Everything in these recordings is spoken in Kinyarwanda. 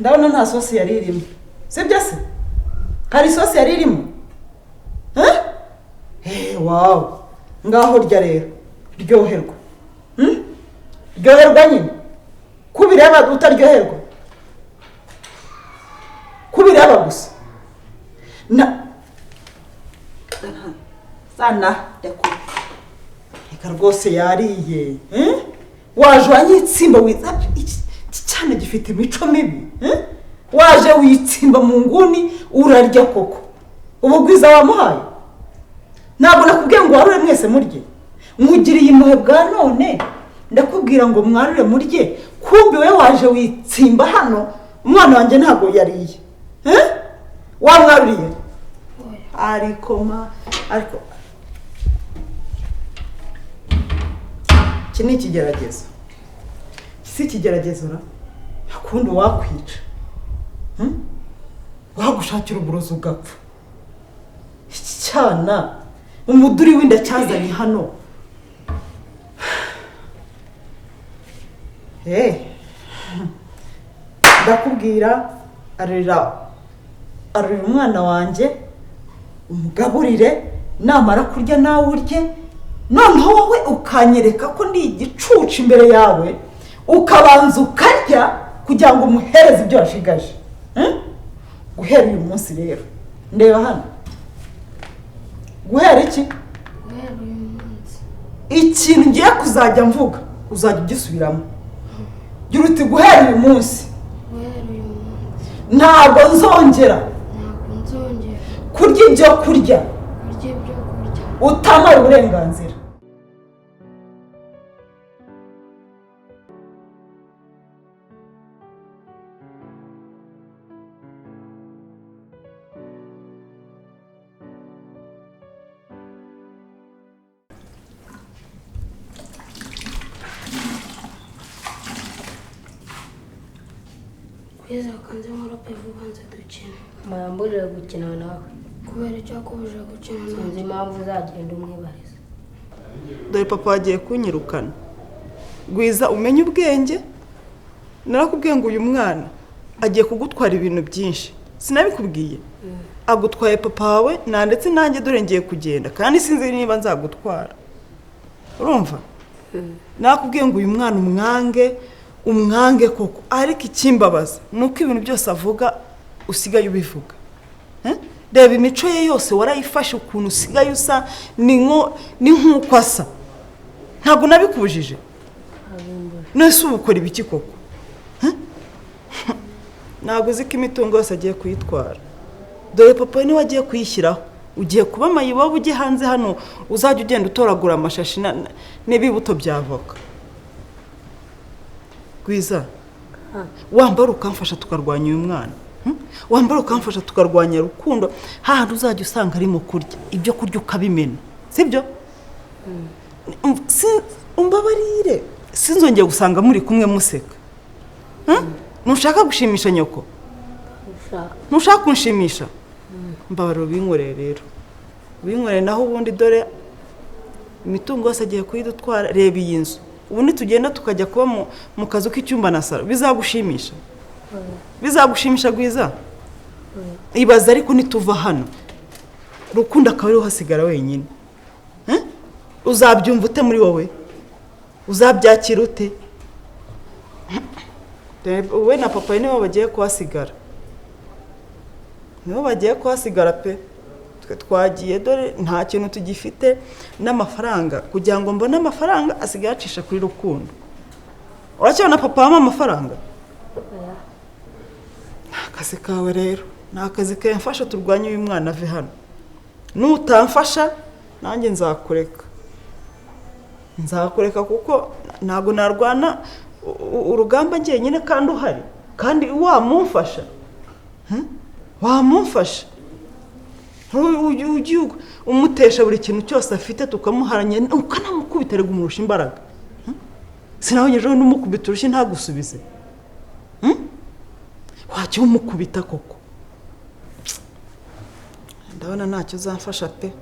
ndabona nta sosi yari irimo sibyo se hari sosi yari irimo wow ngaho rya rero ryoherwa ryoherwa nyine kubireba utaryoherwa kubireba gusa sana reka rwose yariye waje wanyitsimba wiza cyane gifite imico mibi waje witsimba mu nguni urarya koko ubu bwiza wamuhaye ntabwo nakubwiye ngo warure mwese murye mugiriye impuhwe bwa none ndakubwira ngo mwarure murye kumbi we waje witsimba hano umwana wanjye ntabwo yariye wamwaruriye ariko iki ni ikigeragezo si ikigeragezo akundi wakwica wagushakira uburozi ugapfa iki cyana umuduri w'inda cyazanye hano ndakubwira arira umwana wanjye umugaburire namara kurya nawe urye noneho wowe ukanyereka ko ndi igicucu imbere yawe ukabanza ukarya kugira ngo umuhereze ibyo washigaje guhera uyu munsi rero ndeba hano guhera iki guhera uyu munsi ikintu ngiye kuzajya mvuga uzajya ugisubiramo gira uti guhera uyu munsi ntabwo nzongera kurya ibyo kurya utamaye uburenganzira kwiza kanze nkora pevuga nze dukina mayamburira gukina nawe kubera icyo akubuje gukina nawe sinzi impamvu uzagenda umwibariza dore papa wagiye kunyirukana gwiza umenye ubwenge narakubwiye ngo uyu mwana agiye kugutwara ibintu byinshi sinabikubwiye agutwaye papa wawe ndetse nanjye dore ngiye kugenda kandi sinzi niba nzagutwara urumva nakubwiye ngo uyu mwana umwange koko ariko ikimbabaza nuko ibintu byose avuga usigaye ubivuga reba imico ye yose warayifashe ukuntu usigaye usa ni nk'uko asa ntabwo nabikubujije nese ubu ukora ibiki koko ntabwo uzi ko imitungo yose agiye kuyitwara dore papa niwe agiye kuyishyiraho ugiye kuba amayibobo ujye hanze hano uzajya ugenda utoragura amashashi n'ibibuto by'avoka gwiza wambara ukamfasha tukarwanya uyu mwana wambara ukamfasha tukarwanya rukundo hahandi uzajya usanga arimo kurya ibyo kurya ukabimena sibyo umbabarire sinzongeye gusanga muri kumwe museka ntushaka gushimisha nyoko ntushaka kunshimisha mbabarira ubinkoreye rero ubinkoreye naho ubundi dore imitungo yose agiye kuyidutwara reba iyi nzu ubundi tugenda tukajya kuba mu kazu k'icyumba na saro bizagushimisha gwiza ibaza ariko nituva hano rukundo akaba ariho hasigara wenyine uzabyumva ute muri wowe uzabyakira ute wowe na papa nibo bagiye kuhasigara pe twagiye dore nta kintu tugifite n'amafaranga kugira ngo mbone amafaranga asigaye acisha kuri rukundo uracyabona papa wama amafaranga akazi kawe rero ni akazi kawe mfasha turwanye uyu mwana ave hano nutamfasha nanjye nzakureka kuko ntabwo narwana urugamba njyenyine kandi uhari kandi wamumfasha ugiye umutesha buri kintu cyose afite tukamuharanya ukanamukubita rega umurusha imbaraga sinabonyejeho n'umukubita urushyi ntagusubize wajya umukubita koko ndabona ntacyo uzamfasha pe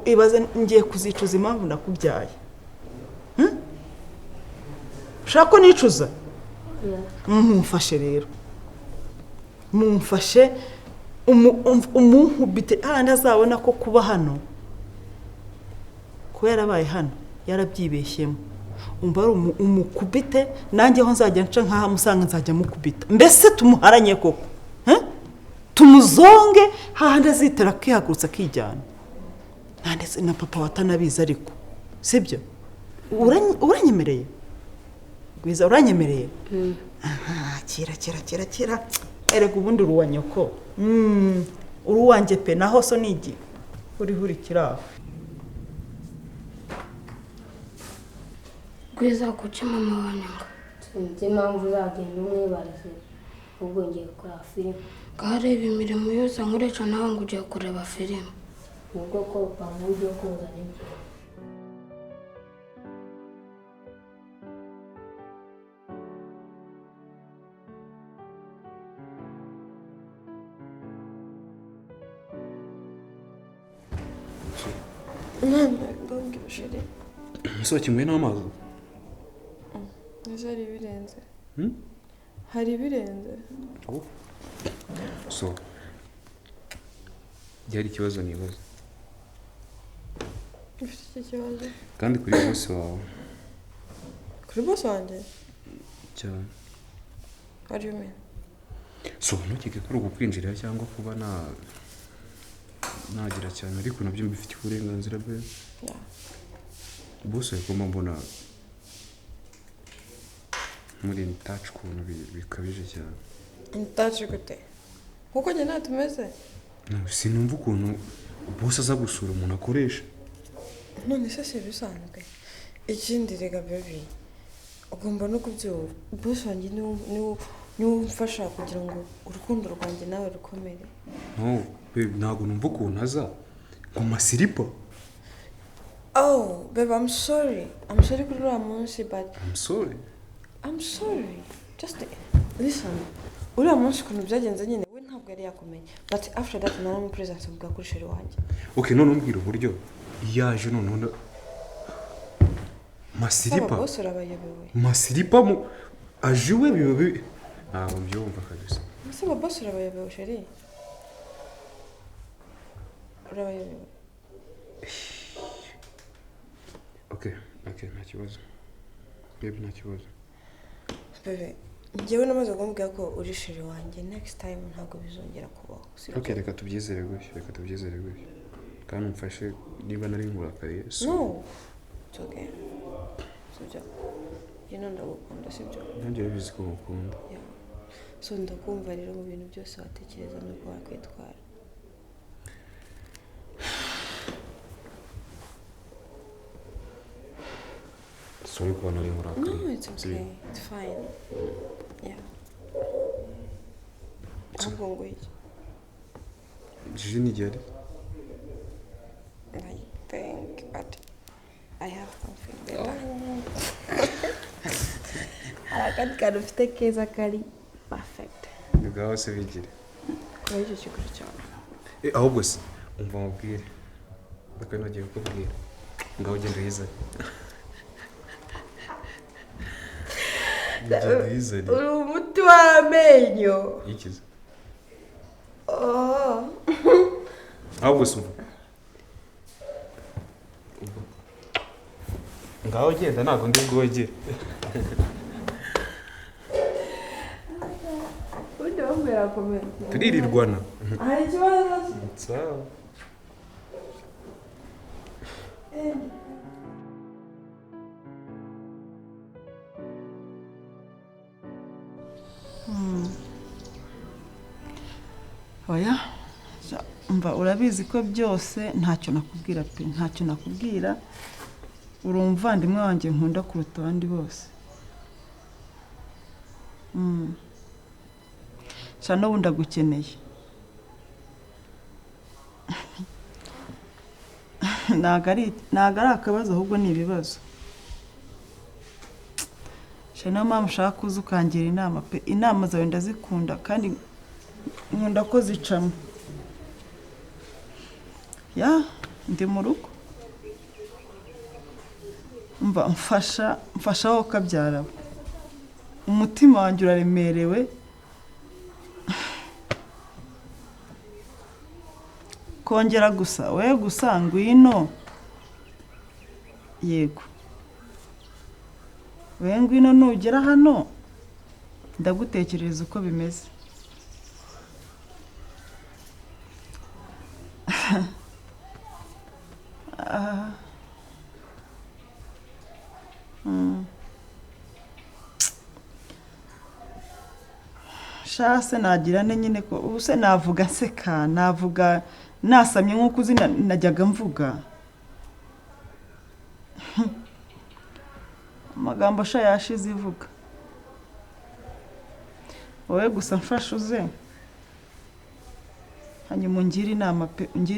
ibaze ngiye kuzicuza impamvu nakubyaye ushaka ko nicuza mumfashe rero mumfashe umunkubite ahandi azabona ko kuba hano ko yarabaye hano yarabyibeshyemo umva ari umukubite nanjye aho nzajya nca nkaha musanga nzajya mukubita mbese tumuharanye koko tumuzonge hahandi azitera kwihagurutsa akijyana ndetse na papa watanabizi ariko sibyo uranyemereye Gwiza uranyemereye kira erega ubundi uruwa nyoko uruwanjye pe naho so nigi uri kiraho Gwiza kuki mama wanyanga sinzi impamvu uzagenda umwibarize ubwo ngiye gukora filime kareba imirimo yose nkoresha nawe ngo ugiye kureba filime ubwo ko pamugiye kuzana ibyo Don't give a shit. Kimwe n'amazi. Ese hari ibirenze? Hari ibirenze? So. Byari ikibazo nibaza. Ufite iki kibazo? Kandi kuri boss wawe. Kuri boss wanjye? Cyane. What do you mean? So ntukeke ko ugukwinjira cyangwa kuba nagira cyane ariko nabyo mbifite uburenganzira bwe. Yeah. Boss yakoma mbona muri touch kuntu bikabije cyane. Touch gute? Kuko njye natumeze? No, sinumva ukuntu boss aza gusura umuntu akoresha. None se bisanzwe. Ikindi rega baby. Ugomba no kubyumva. Boss wanjye ni umfasha kugira ngo urukundo rwanjye nawe rukomere. No, baby ntago numva ukuntu aza ngo masiripa. Oh, babe, I'm sorry. I'm sorry kuri uriya munsi, but... I'm sorry. I'm sorry. Just listen. Uriya munsi ukuntu byagenze nyine, we ntabwo yari yakomeye. But after that, naramu presence avuga kuri sheri wanjye. Okay, none umbwira uburyo yaje none masiripa. Saba boss urabayobewe. Masiripa mu ajiwe bibe. Ntabwo mbyumva kabisa. Saba boss urabayobewe sheri. Urabayobewe. Okay, nta kibazo. Baby nta kibazo. Bebe, njyewe namaze kumbwira ko uri sheri wanjye, next time ntabwo bizongera kubaho. Okay, reka tubyizere gutyo. Kandi umfashe niba nari nkurakariye. No. It's okay. Sibyo. Ndagukunda sibyo. Nanjye bizi ko ngukunda. Yeah. So ndakumva rero mu bintu byose watekereza nuko wakwitwara. Sorry ko nari nkurakariye. No, it's okay. It's fine. Yeah. Ahubwo ngo iki? Jiji ni gere. I think, but I have something better. Harakati kantu ufite keza kari perfect. Bigaho se bigire. Kuri icyo kiguru cyawe. Ahubwo se umva mubwire. Baka nagiye kukubwira. Ngaho genda yiza. Uri umuti w'amenyo. Ikiza. Oh. Ahubwo se ngaho genda ntabwo ndi bwogere. Undi wambera komenti. Turirirwana. Hari ikibazo? Sawa. Oya mva urabizi ko byose ntacyo nakubwira pe ntacyo nakubwira uri umuvandimwe wanjye nkunda kuruta abandi bose shana ubu ndagukeneye ntago ari akabazo ahubwo ni ibibazo shana mama ushaka kuza ukangira inama pe inama zawe ndazikunda kandi nkunda ko zicamo ya ndi mu rugo mva mfasha aho kabyara umutima wanjye uraremerewe kongera gusa we gusa ngwino yego we ngwino nugera hano ndagutekereza uko bimeze shase nagira ne nyine ko ubuse navuga nseka navuga nasamye nkuko uzi najyaga mvuga amagambo sha yashize ivuga wowe gusa mfasha uze hanyuma ungire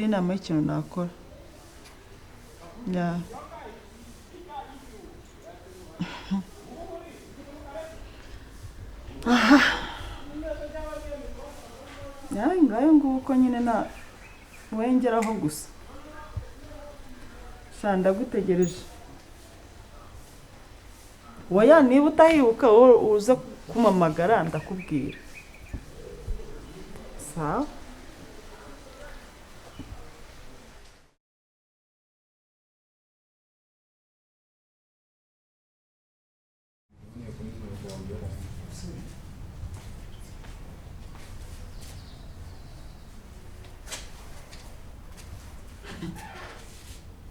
inama y'ikintu nakora ya aha yayi ngayo nguko nyine na wengeraho gusa sanda gutegereje waya niba utahibuka uza kumamagara ndakubwira sawa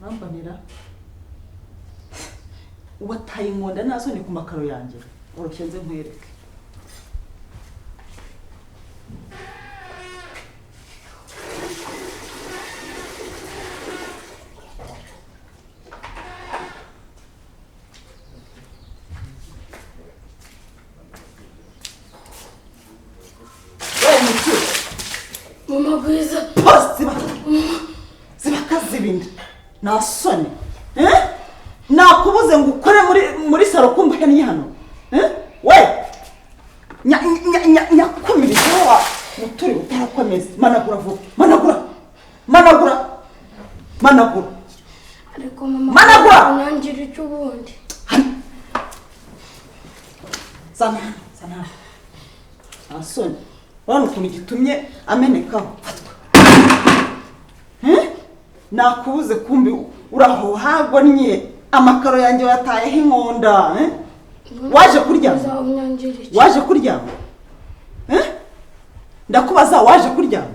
Rambanira wataye inkonda nasoni ku makaro yanjye urushenze nkwereke Mama Gwiza post zibakazibindi nasoni nakubuze ngo ukore muri salo kumbuke ni hano we nyakumiriza wa muturi utarakomeza managura vuba managura ariko mama managura unyangira icyo ubundi sana asoni wana ukuntu gitumye amenekaho nakubuze kumbi uraho hagonnye amakaro yanjye watayeho inkonda waje kuryama ndakubaza waje kuryama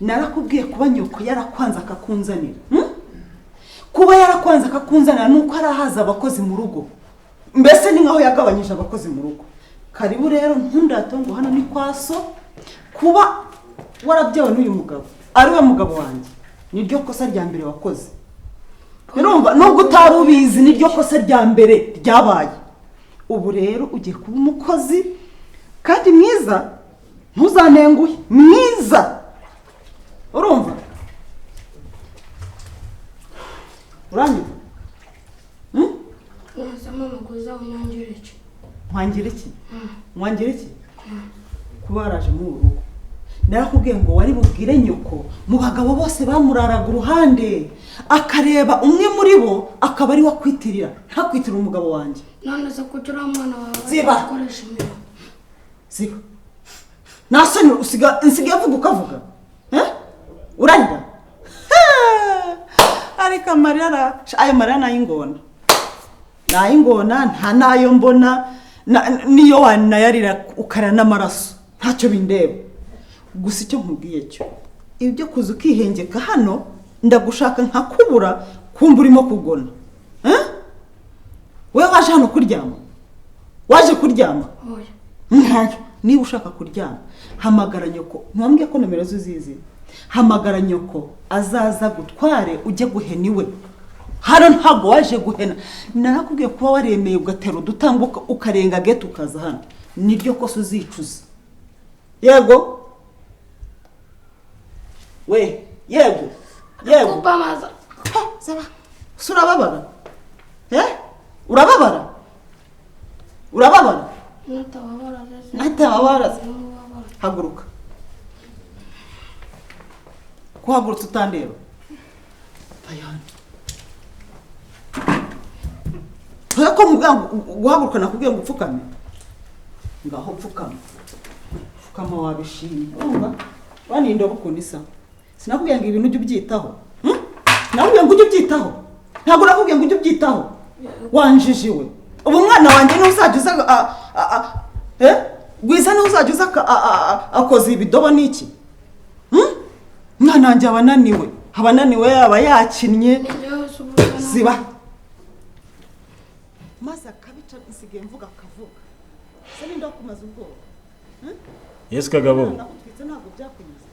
narakubwiye kuba nyoko yarakwanza akakunzanira kuba yarakwanza akakunzanira nuko arahaza abakozi mu rugo mbese ni nkaho yagabanyije abakozi mu rugo karibu rero ntundatongo hano ni kwaso kuba warabyawe n'uyu mugabo ari we mugabo wanjye niryo kosa rya mbere wakoze urumva nubwo utari ubizi niryo kosa rya mbere ryabaye ubu rero ugiye kuba umukozi kandi mwiza ntuzanenguhe mwiza urumva uranyumva mama Gwiza unyangira icyo mwangira iki kuba waraje mu rugo narakubwiye ngo wari bubwire nyoko mu bagabo bose bamuraraga uruhande akareba umwe muri bo akaba ari wakwitirira ntakwitirira umugabo wanjye none se kugira umwana wawe akoresha imirimo ziba nasoni nsigaye avuga ukavuga uranyira ariko ayo marira nayingona nta nayo mbona niyo wanayarira ukara n'amaraso ntacyo bindeba gusa icyo nkubwiye cyo ibyo kuza ukihengeka hano ndagushaka nkakubura kumva urimo kugona we waje hano kuryama niba ushaka kuryama hamagara nyoko ntiwambwiye ko nomero ze uzizi hamagara nyoko azaza gutware ujye guhena iwe hano ntabwo waje guhena narakubwiye kuba waremeye ugatera udutambuka ukarenga gate ukaza hano niryo kosa uzicuza yego kubamaza urababara urababara natababara haguruka kuhagurutsa utandeba ayana ko guhaguruka nakubwiye ngo upfukame ngaho pfukama wabishimye urumva bani indobo ukuntu isa sinakubwiye ngo ibintu ujye ubyitaho nakubwiye ngo ujye ubyitaho ntabwo nakubwiye ngo ujye ubyitaho wanjijiwe ubu mwana wanjye niwe uzajya uza Gwiza niwe uzajya uza akoza ibidobo n'iki mwana wanjye abananiwe yaba yakinnye ziba maze akabica nsigaye mvuga akavuga se ninda kumaza ubwoba Yes kagabo nakutwitse ntabwo byakunyuze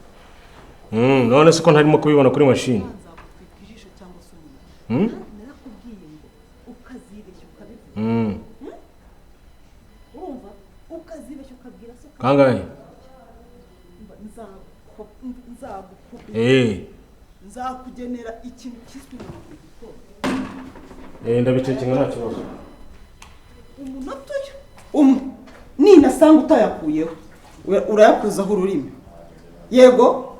none se ko ntarimo kubibona kuri machine ijisho cyangwa se umuntu narakubwiye ngo ukazibeshya ukabivuga urumva ukazibeshya ukabwira se kangahe nzakugenera ikintu kiswe ndabicekinga nta kibazo umunota ninasanga utayakuyeho urayakuzaho ururimi yego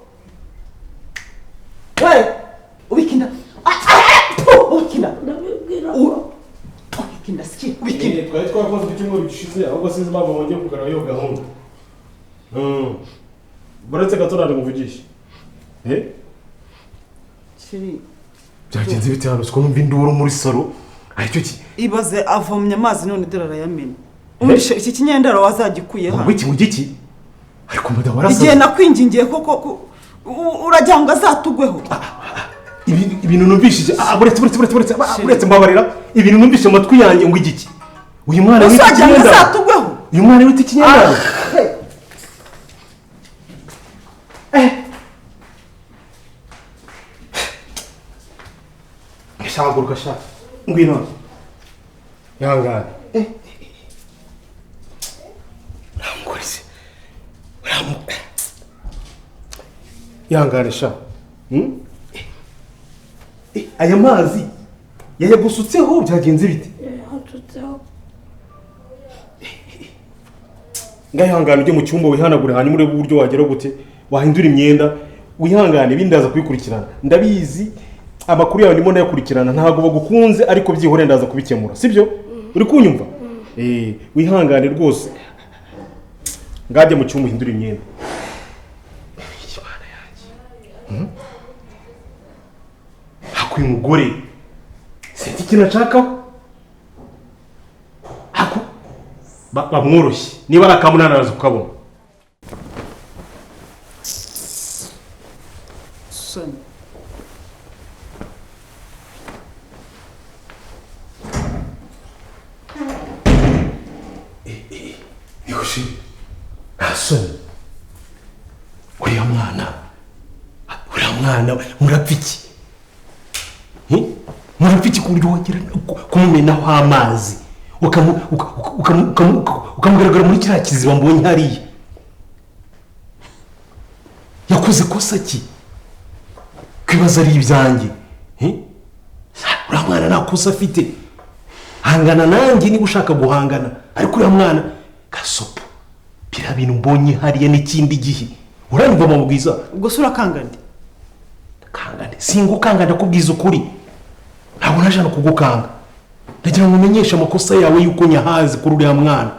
ubikinda twari twakoze icyumweru gishize ahubwo sinzi impamvu wongeye kugarura iyo gahunda buretse gato ntabwo muvugisha byagenze bite hano siko numva induru muri salo aricyo ki ibaze avomye amazi none dore arayamena umishe iki kinyendera wazagikuye hano iki mu giki ariko madamu arasa igihe nakwingingiye koko urajya ngo azatugweho ibintu numvishije buretse mbabarira ibintu numvishije mu matwi yanjye ngo igiki uyu mwana w'iki kinyendera uyu mwana w'iki kinyendera shaguruka sha ngwino yangana ramukurize yangana sha aya mazi yayagusutseho byagenze bite hatutseho ngayangana ujye mu cyumba wihanagure hanyuma urebe uburyo wagera gute wahindura imyenda wihangane bindaza kubikurikirana ndabizi amakuru yawe ndimo ndayakurikirana ntabwo bagukunze ariko byihore ndaza kubikemura sibyo uri kunyumva wihangane rwose ngajya mu cyumba uhindura imyenda ikibana yanjye hakuye umugore sinzi ikintu nshakaho bamworoshye niba ari akamunani araza kukabona soni Soni uriya mwana murapfiki murapfiki ku buryo wongera kumumenaho amazi ukamugaragara muri kiriya kiziba mbonye hariya yakoze kosa ki kwibaza ari ibyanjye uriya mwana nta kosa afite hangana nanjye niba ushaka guhangana ariko uriya mwana gasopo biriya bintu mbonye hariya n'ikindi gihe uranyumva mu bwiza ubwo se urakangane singukanga ndakubwiza ukuri ntabwo naje no kugukanga ndagira ngo umenyeshe amakosa yawe yuko nyahazi kuri uriya mwana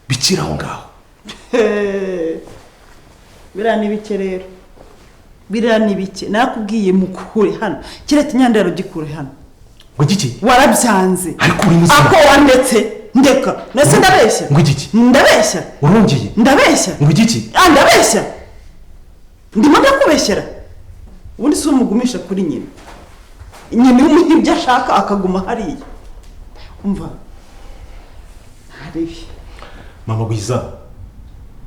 bikira aho ngaho biriya ni bike rero biriya ni bike nakubwiye mukure hano kiriya kinyandaro gikure hano ngo giki warabyanze ariko uri muzima ako wandetse ndeka nase ndabeshya ngo giki ndabeshya urongeye ndabeshya ngo giki ndabeshya ndimo ndakubeshyera ubundi si umugumisha kuri nyina nyina umuha ibyo ashaka akaguma hariya umva haribi mama Gwiza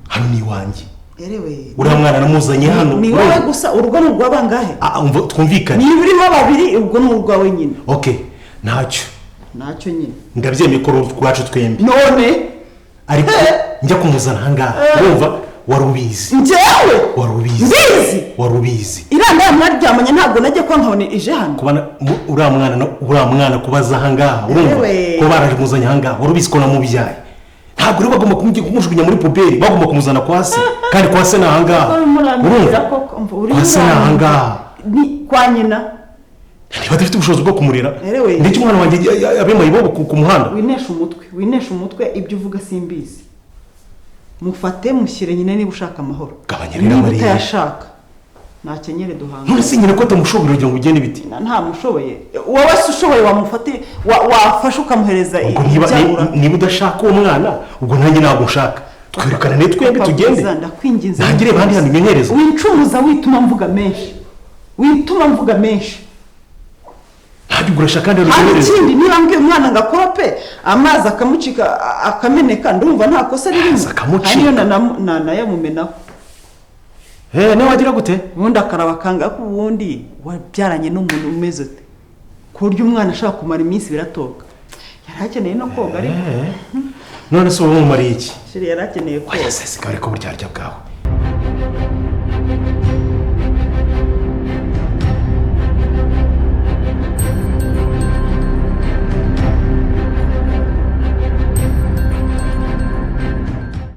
hano ni iwanjye erewe uriya mwana namuzanye hano ni wowe gusa urugo ni urw'abangahe umva twumvikane niba urimo babiri ubwo ni urwawe nyine okay ntacyo nyine ndabyemeye ko rwacu twembi none ariko njya kumuzana ahangaha urumva wari ubizi njyewe wari ubizi iranga mwaryamanye ntabwo najye ko nkabone ije hano kubana uriya mwana kubaza ahangaha urumva ko baraje kumuzanya ahangaha wari ubizi ko namubyaye ntabwo rero bagomba kumujugunya muri puberi bagomba kumuzana kwa se kandi kwa se ni ahangaha urumva kwa se ni ahangaha kwa nyina niba adafite ubushobozi bwo kumurera Erewe. ndetse umwana wanjye abe mayibobo ku muhanda. winesha umutwe ibyo uvuga simbizi. Mufate mushyire nyine niba ushaka amahoro. Gabanya rero niba Mariya. utayashaka nakenyere duhanga. none se nyine ko atamushobora ugira ngo ugende ibiti. Nta mushoboye wowe se ushoboye wamufate wafashe ukamuhereza ubwo ibyabura. niba udashaka uwo mwana ubwo nanjye ntabwo nshaka twirukana ne twembi tugende ndakwinginze ntagire bandi hano inyonyereza. wincumuza wituma mvuga menshi ntabwo urashaka kandi hari unyonyereza. ikindi niba mbwiye umwana ngo akorope amazi akamucika akameneka ndumva nta kosa ririmo. hariyo nanayamumenaho. nawe wagira gute ubundi akaraba akanga ko ubundi wabyaranye n'umuntu umeze ute ku buryo umwana ashaka kumara iminsi biratoga. Yari akeneye no koga ariko none se ubu mumariye iki? yari akeneye koga. oya sese kare ko buryarya bwawe